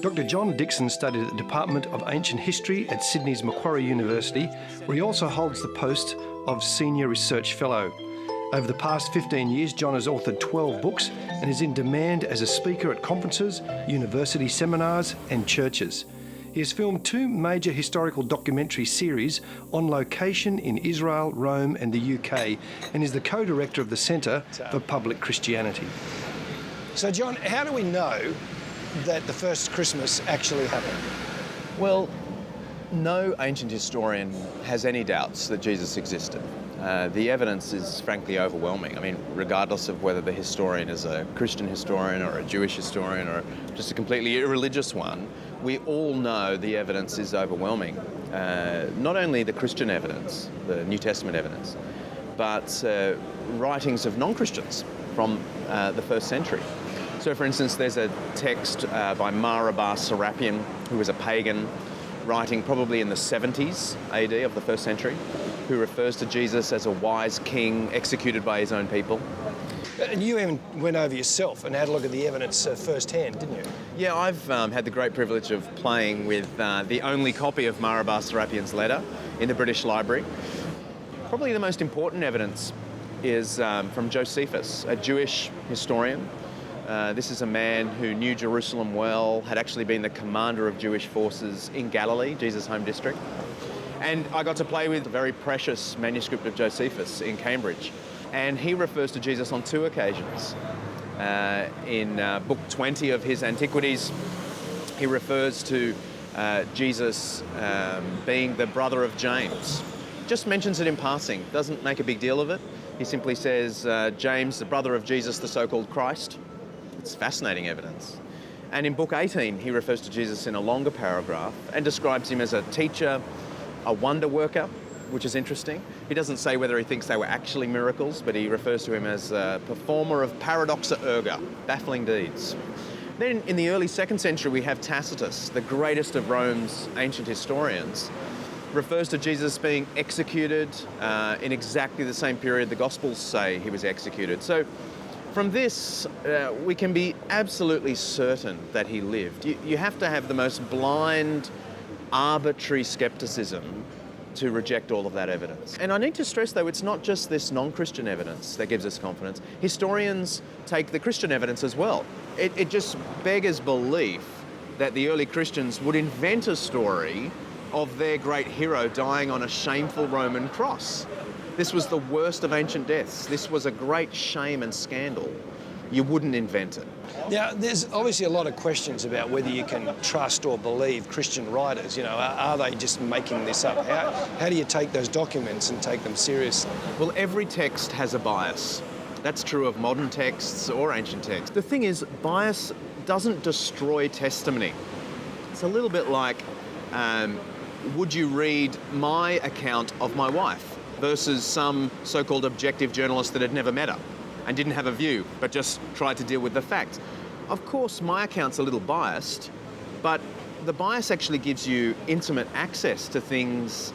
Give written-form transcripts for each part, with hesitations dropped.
Dr. John Dixon studied at the Department of Ancient History at Sydney's Macquarie University, where he also holds the post of Senior Research Fellow. Over the past 15 years, John has authored 12 books and is in demand as a speaker at conferences, university seminars and churches. He has filmed 2 major historical documentary series on location in Israel, Rome and the UK, and is the co-director of the Centre for Public Christianity. So John, how do we know that the first Christmas actually happened? Well, no ancient historian has any doubts that Jesus existed. The evidence is frankly overwhelming. I mean, regardless of whether the historian is a Christian historian or a Jewish historian or just a completely irreligious one, we all know the evidence is overwhelming. Not only the Christian evidence, the New Testament evidence, but writings of non-Christians from the first century. So, for instance, there's a text by Mara bar Serapion, who was a pagan, writing probably in the 70s AD of the first century, who refers to Jesus as a wise king executed by his own people. And you even went over yourself and had a look at the evidence firsthand, didn't you? Yeah, I've had the great privilege of playing with the only copy of Mara bar Serapion's letter in the British Library. Probably the most important evidence is from Josephus, a Jewish historian. This is a man who knew Jerusalem well, had actually been the commander of Jewish forces in Galilee, Jesus' home district. And I got to play with a very precious manuscript of Josephus in Cambridge. And he refers to Jesus on 2 occasions. In book 20 of his Antiquities, he refers to Jesus being the brother of James. Just mentions it in passing, doesn't make a big deal of it. He simply says, James, the brother of Jesus, the so-called Christ. It's fascinating evidence. And in book 18, he refers to Jesus in a longer paragraph and describes him as a teacher, a wonder worker, which is interesting. He doesn't say whether he thinks they were actually miracles, but he refers to him as a performer of paradoxa erga, baffling deeds. Then in the early 2nd century, we have Tacitus, the greatest of Rome's ancient historians, refers to Jesus being executed in exactly the same period the Gospels say he was executed. So from this, we can be absolutely certain that he lived. You have to have the most blind, arbitrary skepticism to reject all of that evidence. And I need to stress, though, it's not just this non-Christian evidence that gives us confidence. Historians take the Christian evidence as well. It just beggars belief that the early Christians would invent a story of their great hero dying on a shameful Roman cross. This was the worst of ancient deaths. This was a great shame and scandal. You wouldn't invent it. Now, there's obviously a lot of questions about whether you can trust or believe Christian writers. You know, are they just making this up? How do you take those documents and take them seriously? Well, every text has a bias. That's true of modern texts or ancient texts. The thing is, bias doesn't destroy testimony. It's a little bit like, would you read my account of my wife versus some so-called objective journalist that had never met her and didn't have a view, but just tried to deal with the facts? Of course, my account's a little biased, but the bias actually gives you intimate access to things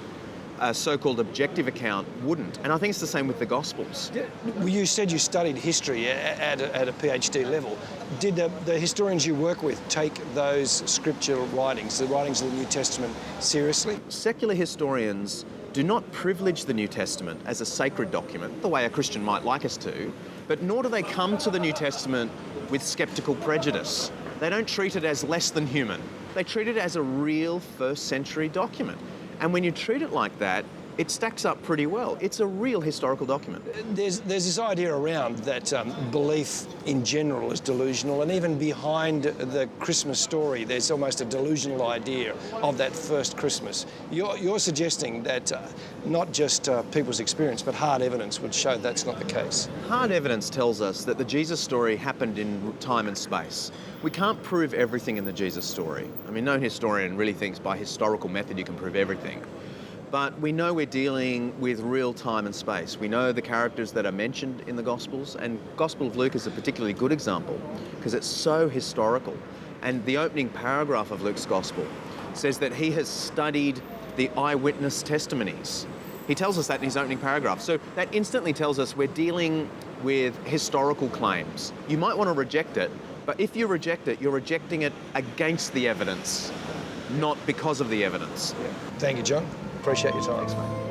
a so-called objective account wouldn't. And I think it's the same with the Gospels. Well, you said you studied history at a PhD level. Did the historians you work with take those scripture writings, the writings of the New Testament, seriously? Secular historians do not privilege the New Testament as a sacred document, the way a Christian might like us to, but nor do they come to the New Testament with skeptical prejudice. They don't treat it as less than human. They treat it as a real first century document. And when you treat it like that, it stacks up pretty well. It's a real historical document. There's this idea around that belief in general is delusional, and even behind the Christmas story, there's almost a delusional idea of that first Christmas. You're suggesting that not just people's experience, but hard evidence would show that's not the case. Hard evidence tells us that the Jesus story happened in time and space. We can't prove everything in the Jesus story. I mean, no historian really thinks by historical method you can prove everything. But we know we're dealing with real time and space. We know the characters that are mentioned in the Gospels, and Gospel of Luke is a particularly good example because it's so historical. And the opening paragraph of Luke's Gospel says that he has studied the eyewitness testimonies. He tells us that in his opening paragraph. So that instantly tells us we're dealing with historical claims. You might want to reject it, But if you reject it, you're rejecting it against the evidence, not because of the evidence. Thank you, John. Appreciate your time. Thanks, mate.